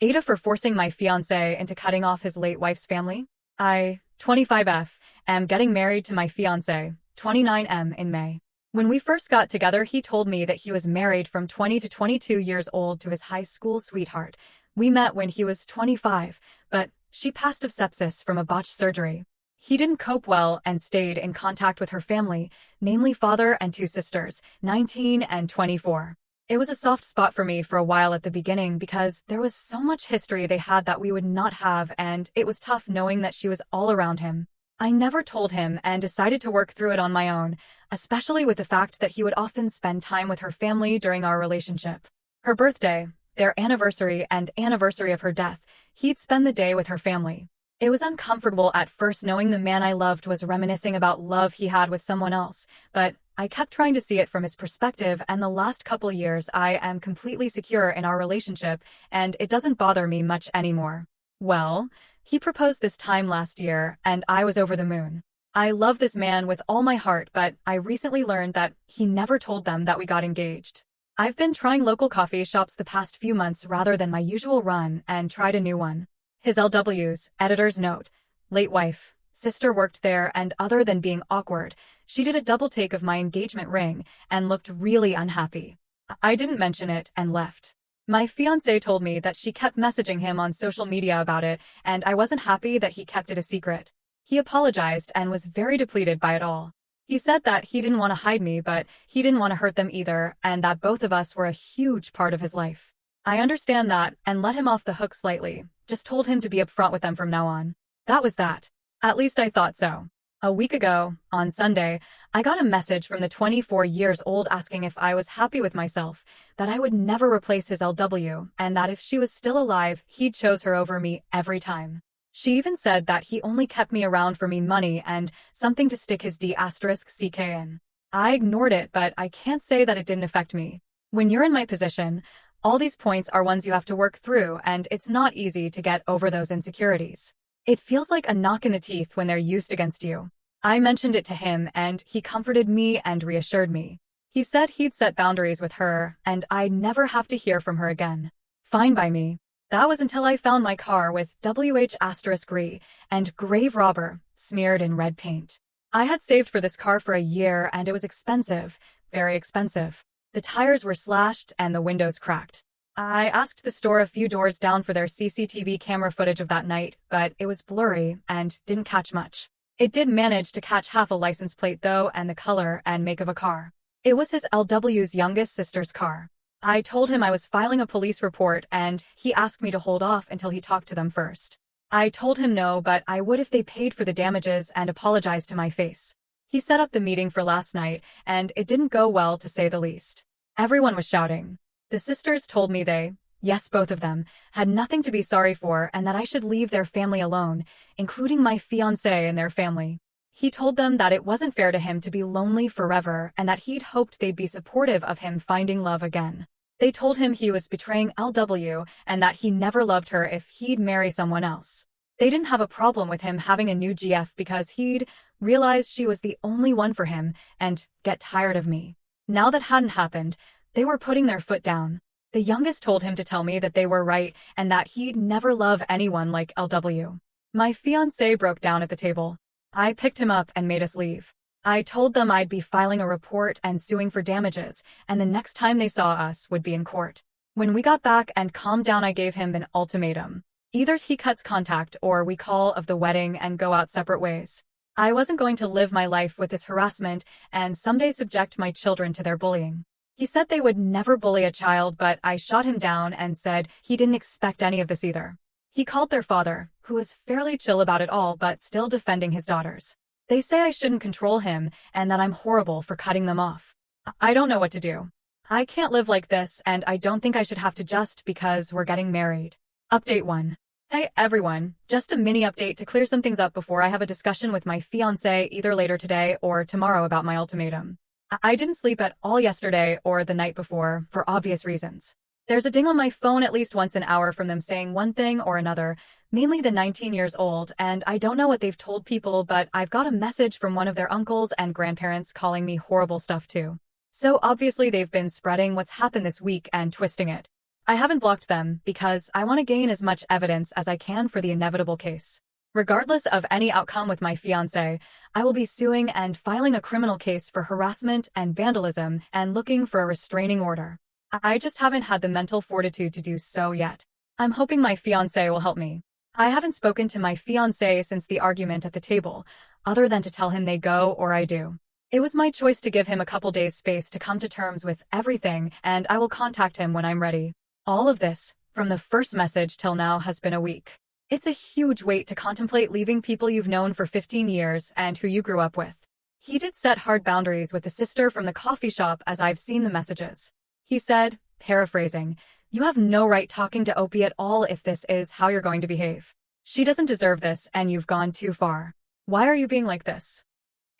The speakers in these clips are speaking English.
AITA for forcing my fiancé into cutting off his late wife's family. I, 25F, am getting married to my fiancé, 29M, in May. When we first got together, he told me that he was married from 20 to 22 years old to his high school sweetheart. We met when he was 25, but she passed of sepsis from a botched surgery. He didn't cope well and stayed in contact with her family, namely father and two sisters, 19 and 24. It was a soft spot for me for a while at the beginning because there was so much history they had that we would not have, and it was tough knowing that she was all around him. I never told him and decided to work through it on my own, especially with the fact that he would often spend time with her family during our relationship. Her birthday, their anniversary, and anniversary of her death, he'd spend the day with her family. It was uncomfortable at first knowing the man I loved was reminiscing about love he had with someone else, but I kept trying to see it from his perspective, and the last couple years I am completely secure in our relationship, and it doesn't bother me much anymore. Well, he proposed this time last year, and I was over the moon. I love this man with all my heart, but I recently learned that he never told them that we got engaged. I've been trying local coffee shops the past few months rather than my usual run and tried a new one. His LW's, editor's note, late wife, sister worked there, and other than being awkward, she did a double take of my engagement ring and looked really unhappy. I didn't mention it and left. My fiancé told me that she kept messaging him on social media about it, and I wasn't happy that he kept it a secret. He apologized and was very depleted by it all. He said that he didn't want to hide me, but he didn't want to hurt them either, and that both of us were a huge part of his life. I understand that and let him off the hook slightly, just told him to be upfront with them from now on. That was that. At least I thought so. A week ago, on Sunday, I got a message from the 24 years old asking if I was happy with myself, that I would never replace his LW, and that if she was still alive, he'd choose her over me every time. She even said that he only kept me around for me money and something to stick his D***ck in. I ignored it, but I can't say that it didn't affect me. When you're in my position, all these points are ones you have to work through, and it's not easy to get over those insecurities. It feels like a knock in the teeth when they're used against you. I mentioned it to him, and he comforted me and reassured me. He said he'd set boundaries with her, and I'd never have to hear from her again. Fine by me. That was until I found my car with WH**re and grave robber smeared in red paint. I had saved for this car for a year, and it was expensive, very expensive. The tires were slashed and the windows cracked. I asked the store a few doors down for their CCTV camera footage of that night, but it was blurry and didn't catch much. It did manage to catch half a license plate though, and the color and make of a car. It was his LW's youngest sister's car. I told him I was filing a police report, and he asked me to hold off until he talked to them first. I told him no, but I would if they paid for the damages and apologized to my face. He set up the meeting for last night, and it didn't go well to say the least. Everyone was shouting. The sisters told me they, yes, both of them, had nothing to be sorry for and that I should leave their family alone, including my fiancé and their family. He told them that it wasn't fair to him to be lonely forever and that he'd hoped they'd be supportive of him finding love again. They told him he was betraying LW and that he never loved her if he'd marry someone else. They didn't have a problem with him having a new GF because he'd realized she was the only one for him and get tired of me. Now that hadn't happened, they were putting their foot down. The youngest told him to tell me that they were right and that he'd never love anyone like LW. My fiancé broke down at the table. I picked him up and made us leave. I told them I'd be filing a report and suing for damages, and the next time they saw us would be in court. When we got back and calmed down, I gave him an ultimatum. Either he cuts contact or we call off the wedding and go out separate ways. I wasn't going to live my life with this harassment and someday subject my children to their bullying. He said they would never bully a child, but I shot him down and said he didn't expect any of this either. He called their father, who was fairly chill about it all but still defending his daughters. They say I shouldn't control him and that I'm horrible for cutting them off. I don't know what to do. I can't live like this, and I don't think I should have to just because we're getting married. Update 1. Hey everyone, just a mini update to clear some things up before I have a discussion with my fiancé either later today or tomorrow about my ultimatum. I didn't sleep at all yesterday or the night before, for obvious reasons. There's a ding on my phone at least once an hour from them saying one thing or another, mainly the 19 years old, and I don't know what they've told people, but I've got a message from one of their uncles and grandparents calling me horrible stuff too. So obviously they've been spreading what's happened this week and twisting it. I haven't blocked them because I want to gain as much evidence as I can for the inevitable case. Regardless of any outcome with my fiancé, I will be suing and filing a criminal case for harassment and vandalism and looking for a restraining order. I just haven't had the mental fortitude to do so yet. I'm hoping my fiancé will help me. I haven't spoken to my fiancé since the argument at the table, other than to tell him they go or I do. It was my choice to give him a couple days space to come to terms with everything, and I will contact him when I'm ready. All of this, from the first message till now, has been a week. It's a huge weight to contemplate leaving people you've known for 15 years and who you grew up with. He did set hard boundaries with the sister from the coffee shop as I've seen the messages. He said, paraphrasing, "You have no right talking to Opie at all if this is how you're going to behave. She doesn't deserve this and you've gone too far. Why are you being like this?"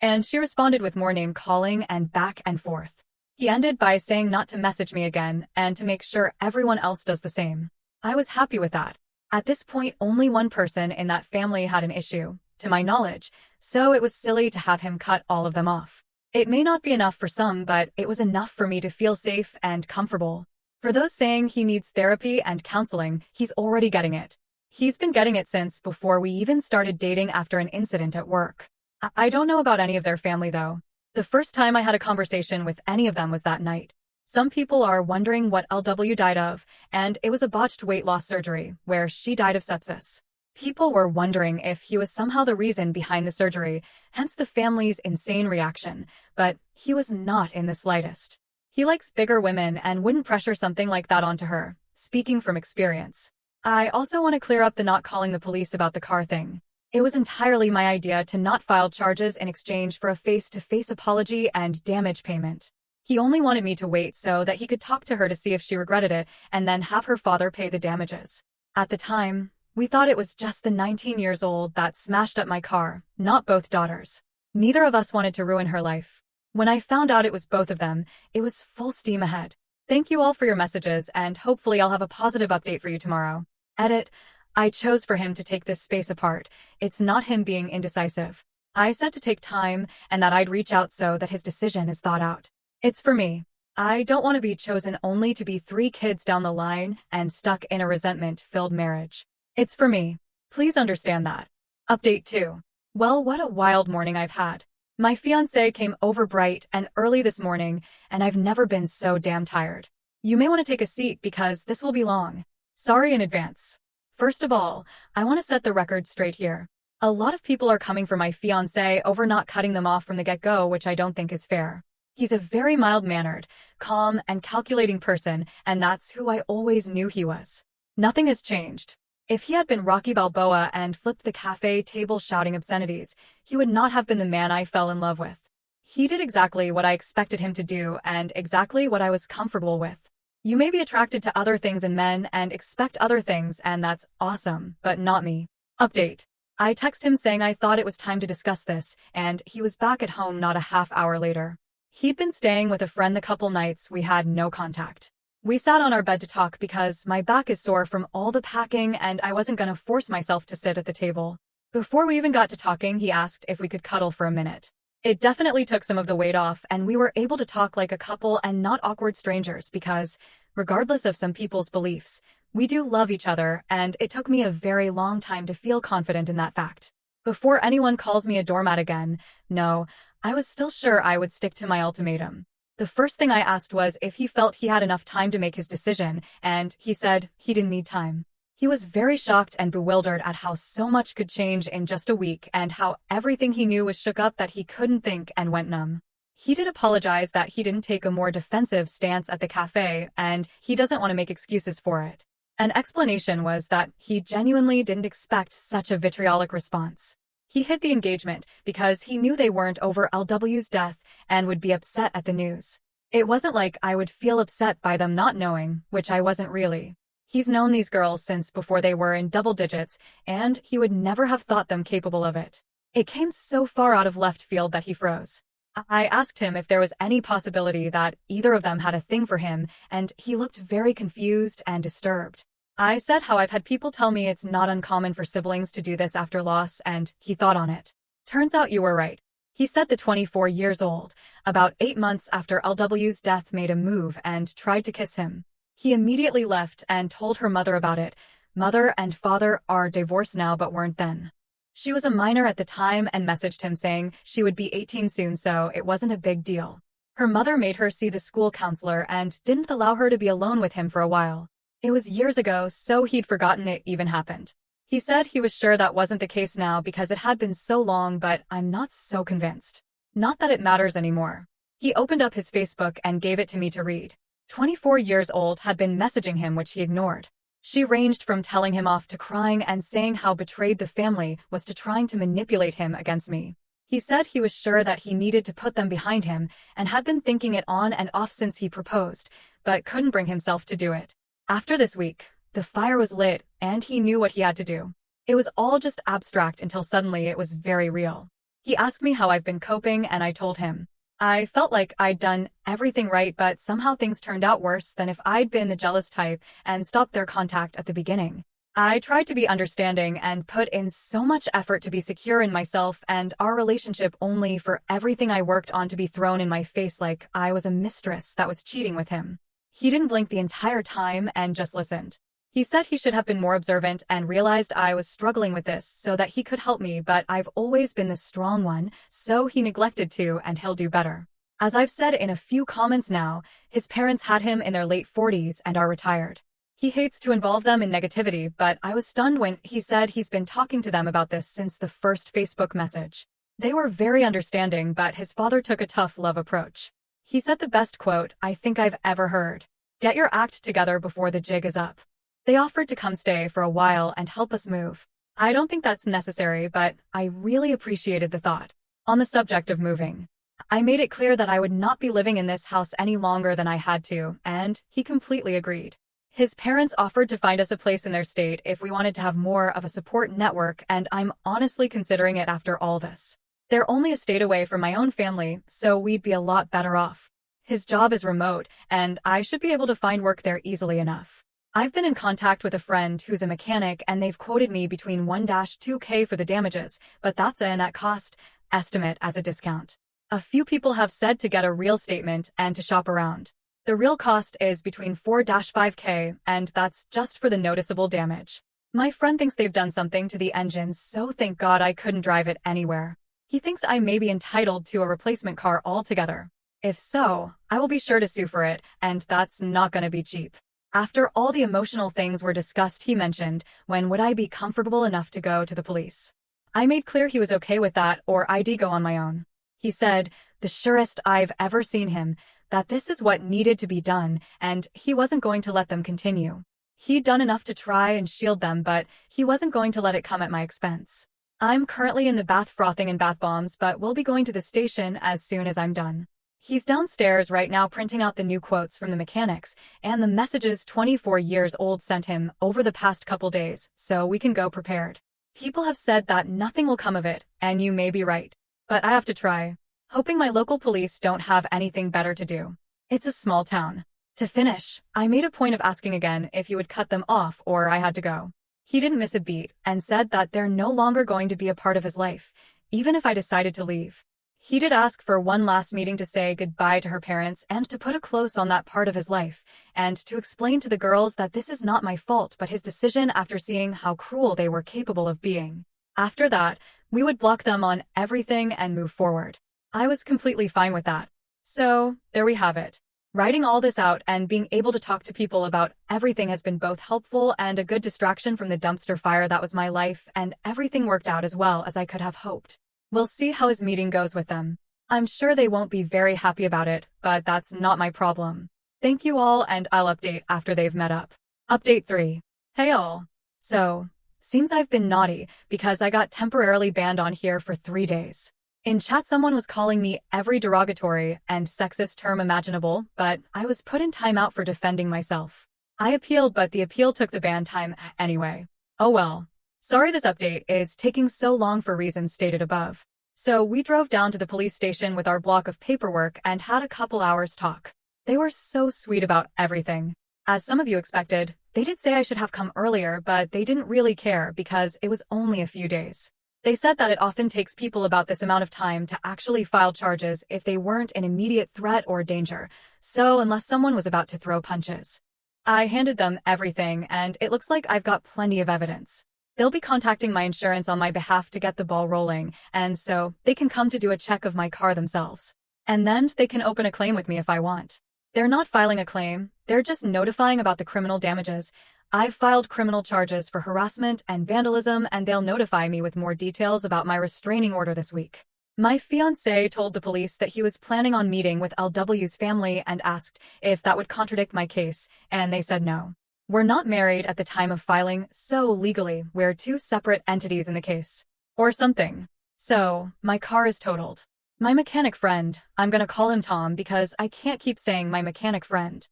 And she responded with more name-calling and back and forth. He ended by saying not to message me again and to make sure everyone else does the same. I was happy with that. At this point, only one person in that family had an issue, to my knowledge, so it was silly to have him cut all of them off. It may not be enough for some, but it was enough for me to feel safe and comfortable. For those saying he needs therapy and counseling, he's already getting it. He's been getting it since before we even started dating after an incident at work. I don't know about any of their family though. The first time I had a conversation with any of them was that night. Some people are wondering what LW died of, and it was a botched weight loss surgery, where she died of sepsis. People were wondering if he was somehow the reason behind the surgery, hence the family's insane reaction, but he was not in the slightest. He likes bigger women and wouldn't pressure something like that onto her, speaking from experience. I also want to clear up the not calling the police about the car thing. It was entirely my idea to not file charges in exchange for a face-to-face apology and damage payment. He only wanted me to wait so that he could talk to her to see if she regretted it and then have her father pay the damages. At the time, we thought it was just the 19 years old that smashed up my car, not both daughters. Neither of us wanted to ruin her life. When I found out it was both of them, it was full steam ahead. Thank you all for your messages, and hopefully I'll have a positive update for you tomorrow. Edit. I chose for him to take this space apart. It's not him being indecisive. I said to take time and that I'd reach out so that his decision is thought out. It's for me. I don't want to be chosen only to be 3 kids down the line and stuck in a resentment-filled marriage. It's for me. Please understand that. Update 2. Well, what a wild morning I've had. My fiancé came over bright and early this morning, and I've never been so damn tired. You may want to take a seat because this will be long. Sorry in advance. First of all, I want to set the record straight here. A lot of people are coming for my fiancé over not cutting them off from the get-go, which I don't think is fair. He's a very mild-mannered, calm, and calculating person, and that's who I always knew he was. Nothing has changed. If he had been Rocky Balboa and flipped the cafe table shouting obscenities, he would not have been the man I fell in love with. He did exactly what I expected him to do and exactly what I was comfortable with. You may be attracted to other things in men and expect other things, and that's awesome, but not me. Update. I texted him saying I thought it was time to discuss this, and he was back at home not a half hour later. He'd been staying with a friend the couple nights we had no contact. We sat on our bed to talk because my back is sore from all the packing and I wasn't gonna force myself to sit at the table. Before we even got to talking, he asked if we could cuddle for a minute. It definitely took some of the weight off and we were able to talk like a couple and not awkward strangers because, regardless of some people's beliefs, we do love each other, and it took me a very long time to feel confident in that fact. Before anyone calls me a doormat again, no, I was still sure I would stick to my ultimatum. The first thing I asked was if he felt he had enough time to make his decision, and he said he didn't need time. He was very shocked and bewildered at how so much could change in just a week and how everything he knew was shook up that he couldn't think and went numb. He did apologize that he didn't take a more defensive stance at the cafe, and he doesn't want to make excuses for it. An explanation was that he genuinely didn't expect such a vitriolic response. He hid the engagement because he knew they weren't over LW's death and would be upset at the news. It wasn't like I would feel upset by them not knowing, which I wasn't really. He's known these girls since before they were in double digits, and he would never have thought them capable of it. It came so far out of left field that he froze. I asked him if there was any possibility that either of them had a thing for him, and he looked very confused and disturbed. I said how I've had people tell me it's not uncommon for siblings to do this after loss, and he thought on it. Turns out you were right. He said the 24 years old, about 8 months after LW's death, made a move and tried to kiss him. He immediately left and told her mother about it. Mother and father are divorced now but weren't then. She was a minor at the time and messaged him saying she would be 18 soon, so it wasn't a big deal. Her mother made her see the school counselor and didn't allow her to be alone with him for a while. It was years ago, so he'd forgotten it even happened. He said he was sure that wasn't the case now because it had been so long, but I'm not so convinced. Not that it matters anymore. He opened up his Facebook and gave it to me to read. 24 years old had been messaging him, which he ignored. She ranged from telling him off to crying and saying how betrayed the family was to trying to manipulate him against me. He said he was sure that he needed to put them behind him and had been thinking it on and off since he proposed, but couldn't bring himself to do it. After this week, the fire was lit and he knew what he had to do. It was all just abstract until suddenly it was very real. He asked me how I've been coping and I told him. I felt like I'd done everything right, but somehow things turned out worse than if I'd been the jealous type and stopped their contact at the beginning. I tried to be understanding and put in so much effort to be secure in myself and our relationship, only for everything I worked on to be thrown in my face like I was a mistress that was cheating with him. He didn't blink the entire time and just listened. He said he should have been more observant and realized I was struggling with this so that he could help me, but I've always been the strong one, so he neglected to, and he'll do better. As I've said in a few comments now, his parents had him in their late 40s and are retired. He hates to involve them in negativity, but I was stunned when he said he's been talking to them about this since the first Facebook message. They were very understanding, but his father took a tough love approach. He said the best quote I think I've ever heard. "Get your act together before the jig is up." They offered to come stay for a while and help us move. I don't think that's necessary, but I really appreciated the thought. On the subject of moving, I made it clear that I would not be living in this house any longer than I had to, and he completely agreed. His parents offered to find us a place in their state if we wanted to have more of a support network, and I'm honestly considering it after all this. They're only a state away from my own family, so we'd be a lot better off. His job is remote, and I should be able to find work there easily enough. I've been in contact with a friend who's a mechanic and they've quoted me between 1-2K for the damages, but that's a net cost estimate as a discount. A few people have said to get a real statement and to shop around. The real cost is between 4-5K, and that's just for the noticeable damage. My friend thinks they've done something to the engines, so thank God I couldn't drive it anywhere. He thinks I may be entitled to a replacement car altogether. If so, I will be sure to sue for it, and that's not gonna be cheap. After all the emotional things were discussed, he mentioned, when would I be comfortable enough to go to the police? I made clear he was okay with that, or I'd go on my own. He said, the surest I've ever seen him, that this is what needed to be done, and he wasn't going to let them continue. He'd done enough to try and shield them, but he wasn't going to let it come at my expense. I'm currently in the bath frothing in bath bombs, but we'll be going to the station as soon as I'm done. He's downstairs right now printing out the new quotes from the mechanics and the messages 24 years old sent him over the past couple days, so we can go prepared. People have said that nothing will come of it, and you may be right. But I have to try. Hoping my local police don't have anything better to do. It's a small town. To finish, I made a point of asking again if he would cut them off or I had to go. He didn't miss a beat and said that they're no longer going to be a part of his life, even if I decided to leave. He did ask for one last meeting to say goodbye to her parents and to put a close on that part of his life, and to explain to the girls that this is not my fault but his decision after seeing how cruel they were capable of being. After that, we would block them on everything and move forward. I was completely fine with that. So, there we have it. Writing all this out and being able to talk to people about everything has been both helpful and a good distraction from the dumpster fire that was my life, and everything worked out as well as I could have hoped. We'll see how his meeting goes with them. I'm sure they won't be very happy about it, but that's not my problem. Thank you all, and I'll update after they've met up. Update 3. Hey all. So, seems I've been naughty because I got temporarily banned on here for 3 days. In chat someone was calling me every derogatory and sexist term imaginable, but I was put in timeout for defending myself. I appealed, but the appeal took the ban time anyway. Oh well. Sorry this update is taking so long for reasons stated above. So we drove down to the police station with our block of paperwork and had a couple hours talk. They were so sweet about everything. As some of you expected, they did say I should have come earlier, but they didn't really care because it was only a few days. They said that it often takes people about this amount of time to actually file charges if they weren't in immediate threat or danger, so unless someone was about to throw punches. I handed them everything, and it looks like I've got plenty of evidence. They'll be contacting my insurance on my behalf to get the ball rolling, and so they can come to do a check of my car themselves. And then they can open a claim with me if I want. They're not filing a claim, they're just notifying about the criminal damages. I've filed criminal charges for harassment and vandalism, and they'll notify me with more details about my restraining order this week. My fiancé told the police that he was planning on meeting with LW's family and asked if that would contradict my case, and they said no. We're not married at the time of filing, so legally, we're two separate entities in the case. Or something. So, my car is totaled. My mechanic friend, I'm gonna call him Tom because I can't keep saying my mechanic friend.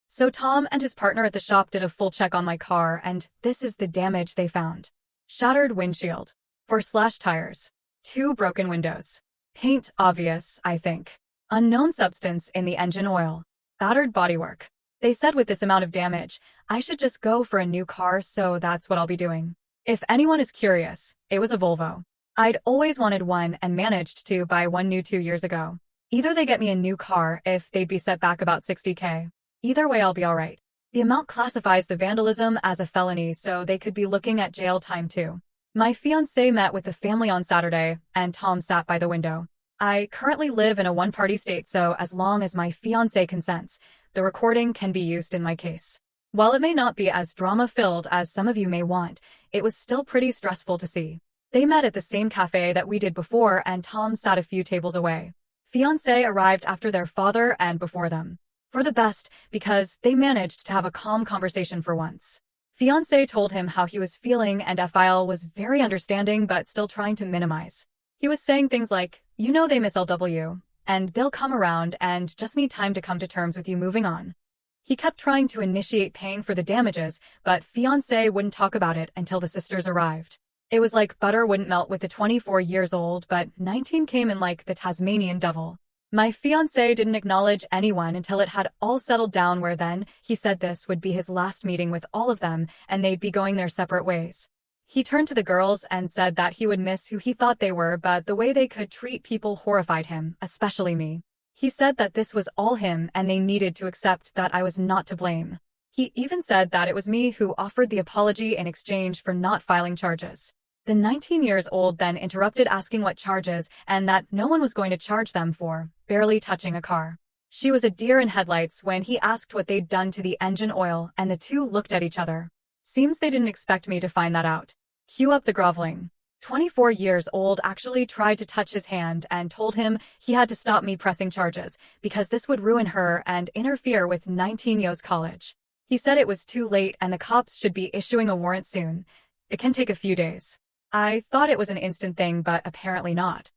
So Tom and his partner at the shop did a full check on my car, and this is the damage they found. Shattered windshield. 4 slashed tires. 2 broken windows. Paint obvious, I think. Unknown substance in the engine oil. Battered bodywork. They said with this amount of damage, I should just go for a new car, so that's what I'll be doing. If anyone is curious, it was a Volvo. I'd always wanted one and managed to buy one new 2 years ago. Either they get me a new car if they'd be set back about $60K. Either way, I'll be alright. The amount classifies the vandalism as a felony, so they could be looking at jail time too. My fiancé met with the family on Saturday, and Tom sat by the window. I currently live in a one-party state, so as long as my fiancé consents, the recording can be used in my case. While it may not be as drama-filled as some of you may want, it was still pretty stressful to see. They met at the same cafe that we did before, and Tom sat a few tables away. Fiancé arrived after their father and before them. For the best, because they managed to have a calm conversation for once. Fiancé told him how he was feeling, and FIL was very understanding but still trying to minimize. He was saying things like, you know they miss LW, and they'll come around and just need time to come to terms with you moving on. He kept trying to initiate paying for the damages, but fiancé wouldn't talk about it until the sisters arrived. It was like butter wouldn't melt with the 24 years old, but 19 came in like the Tasmanian devil. My fiancé didn't acknowledge anyone until it had all settled down, where then he said this would be his last meeting with all of them and they'd be going their separate ways. He turned to the girls and said that he would miss who he thought they were, but the way they could treat people horrified him, especially me. He said that this was all him and they needed to accept that I was not to blame. He even said that it was me who offered the apology in exchange for not filing charges. The 19-year-old then interrupted asking what charges and that no one was going to charge them for barely touching a car. She was a deer in headlights when he asked what they'd done to the engine oil, and the two looked at each other. Seems they didn't expect me to find that out. Cue up the groveling. 24 years old actually tried to touch his hand and told him he had to stop me pressing charges because this would ruin her and interfere with 19-years college. He said it was too late and the cops should be issuing a warrant soon. It can take a few days. I thought it was an instant thing, but apparently not.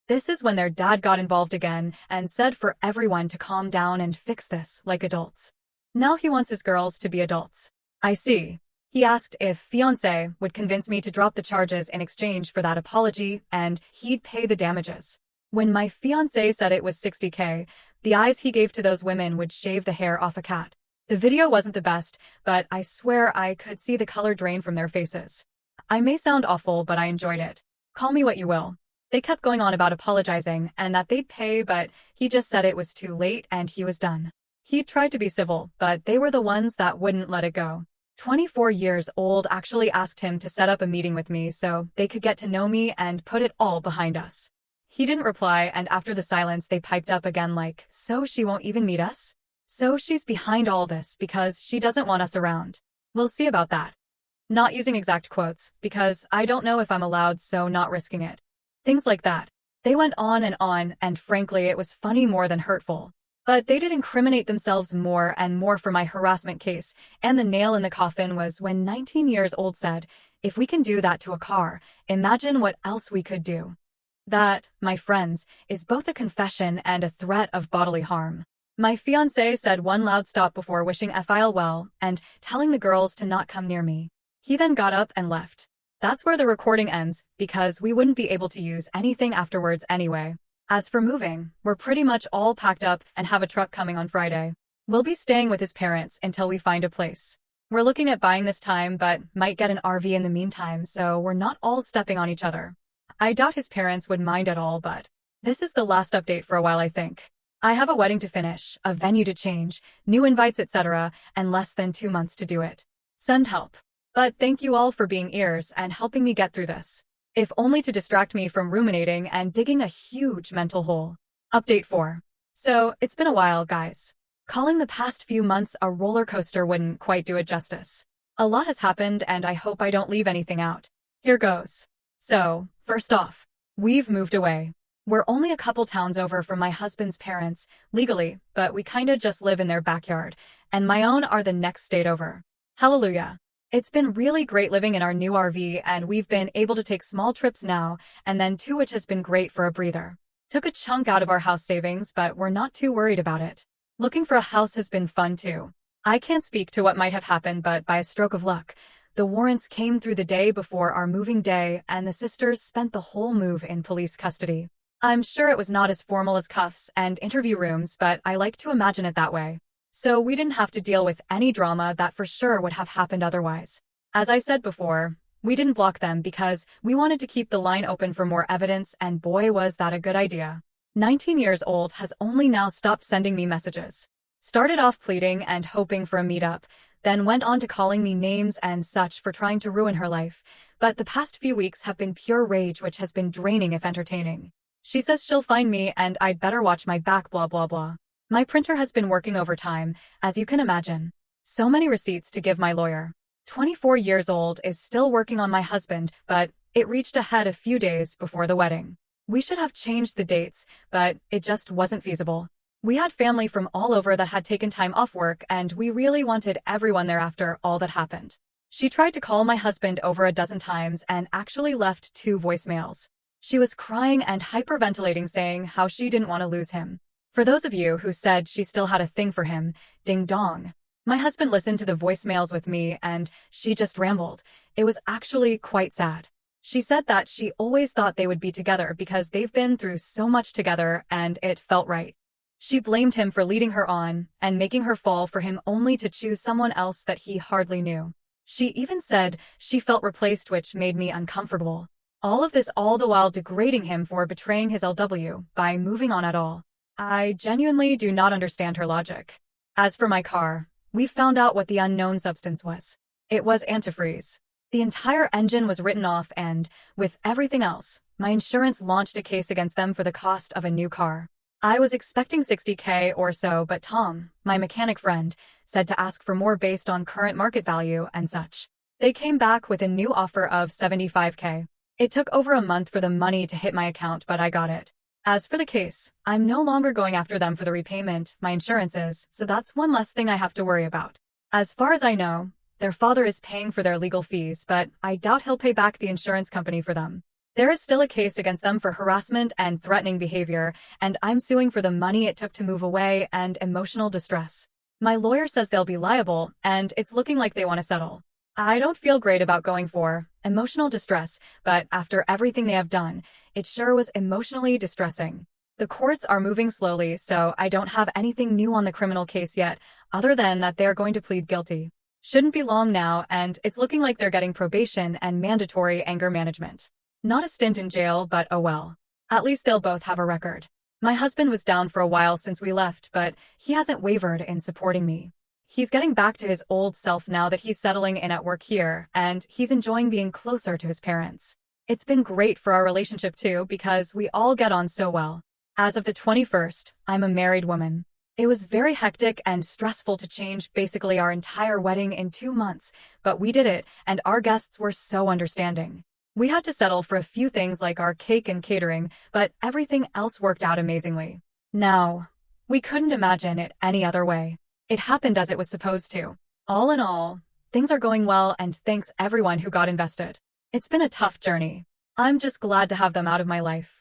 This is when their dad got involved again and said for everyone to calm down and fix this like adults. Now he wants his girls to be adults. I see. He asked if fiancé would convince me to drop the charges in exchange for that apology and he'd pay the damages. When my fiancé said it was $60K, the eyes he gave to those women would shave the hair off a cat. The video wasn't the best, but I swear I could see the color drain from their faces. I may sound awful, but I enjoyed it. Call me what you will. They kept going on about apologizing and that they'd pay, but he just said it was too late and he was done. He tried to be civil, but they were the ones that wouldn't let it go. 24 years old actually asked him to set up a meeting with me so they could get to know me and put it all behind us. He didn't reply, and after the silence they piped up again like, so she won't even meet us? So she's behind all this because she doesn't want us around. We'll see about that. Not using exact quotes, because I don't know if I'm allowed, so not risking it. Things like that. They went on, and frankly it was funny more than hurtful. But they did incriminate themselves more and more for my harassment case, and the nail in the coffin was when 19 years old said, if we can do that to a car, imagine what else we could do. That, my friends, is both a confession and a threat of bodily harm. My fiancé said one loud stop before wishing FIL well and telling the girls to not come near me. He then got up and left. That's where the recording ends, because we wouldn't be able to use anything afterwards anyway. As for moving, we're pretty much all packed up and have a truck coming on Friday. We'll be staying with his parents until we find a place. We're looking at buying this time, but might get an RV in the meantime, so we're not all stepping on each other. I doubt his parents would mind at all, but this is the last update for a while, I think. I have a wedding to finish, a venue to change, new invites, etc., and less than 2 months to do it. Send help. But thank you all for being ears and helping me get through this. If only to distract me from ruminating and digging a huge mental hole. Update 4. So, it's been a while, guys. Calling the past few months a roller coaster wouldn't quite do it justice. A lot has happened and I hope I don't leave anything out. Here goes. So, first off, we've moved away. We're only a couple towns over from my husband's parents, legally, but we kinda just live in their backyard, and my own are the next state over. Hallelujah. It's been really great living in our new RV and we've been able to take small trips now, and then too, which has been great for a breather. Took a chunk out of our house savings, but we're not too worried about it. Looking for a house has been fun too. I can't speak to what might have happened, but by a stroke of luck, the warrants came through the day before our moving day and the sisters spent the whole move in police custody. I'm sure it was not as formal as cuffs and interview rooms, but I like to imagine it that way. So we didn't have to deal with any drama that for sure would have happened otherwise. As I said before, we didn't block them because we wanted to keep the line open for more evidence, and boy was that a good idea. 19 years old has only now stopped sending me messages. Started off pleading and hoping for a meetup, then went on to calling me names and such for trying to ruin her life, but the past few weeks have been pure rage, which has been draining if entertaining. She says she'll find me and I'd better watch my back, blah blah blah. My printer has been working overtime, as you can imagine. So many receipts to give my lawyer. 24 years old is still working on my husband, but it reached a head a few days before the wedding. We should have changed the dates, but it just wasn't feasible. We had family from all over that had taken time off work, and we really wanted everyone there after all that happened. She tried to call my husband over a dozen times and actually left 2 voicemails. She was crying and hyperventilating, saying how she didn't want to lose him. For those of you who said she still had a thing for him, ding dong. My husband listened to the voicemails with me and she just rambled. It was actually quite sad. She said that she always thought they would be together because they've been through so much together and it felt right. She blamed him for leading her on and making her fall for him only to choose someone else that he hardly knew. She even said she felt replaced, which made me uncomfortable. All of this all the while degrading him for betraying his LW by moving on at all. I genuinely do not understand her logic. As for my car, we found out what the unknown substance was. It was antifreeze. The entire engine was written off and, with everything else, my insurance launched a case against them for the cost of a new car. I was expecting $60K or so, but Tom, my mechanic friend, said to ask for more based on current market value and such. They came back with a new offer of $75K. It took over a month for the money to hit my account, but I got it. As for the case, I'm no longer going after them for the repayment, my insurance is, so that's one less thing I have to worry about. As far as I know, their father is paying for their legal fees, but I doubt he'll pay back the insurance company for them. There is still a case against them for harassment and threatening behavior, and I'm suing for the money it took to move away and emotional distress. My lawyer says they'll be liable, and it's looking like they want to settle. I don't feel great about going for emotional distress, but after everything they have done, it sure was emotionally distressing. The courts are moving slowly, so I don't have anything new on the criminal case yet, other than that they're going to plead guilty. Shouldn't be long now, and it's looking like they're getting probation and mandatory anger management. Not a stint in jail, but oh well. At least they'll both have a record. My husband was down for a while since we left, but he hasn't wavered in supporting me. He's getting back to his old self now that he's settling in at work here, and he's enjoying being closer to his parents. It's been great for our relationship too, because we all get on so well. As of the 21st, I'm a married woman. It was very hectic and stressful to change basically our entire wedding in 2 months, but we did it, and our guests were so understanding. We had to settle for a few things like our cake and catering, but everything else worked out amazingly. Now, we couldn't imagine it any other way. It happened as it was supposed to. All in all, things are going well, and thanks everyone who got invested. It's been a tough journey. I'm just glad to have them out of my life.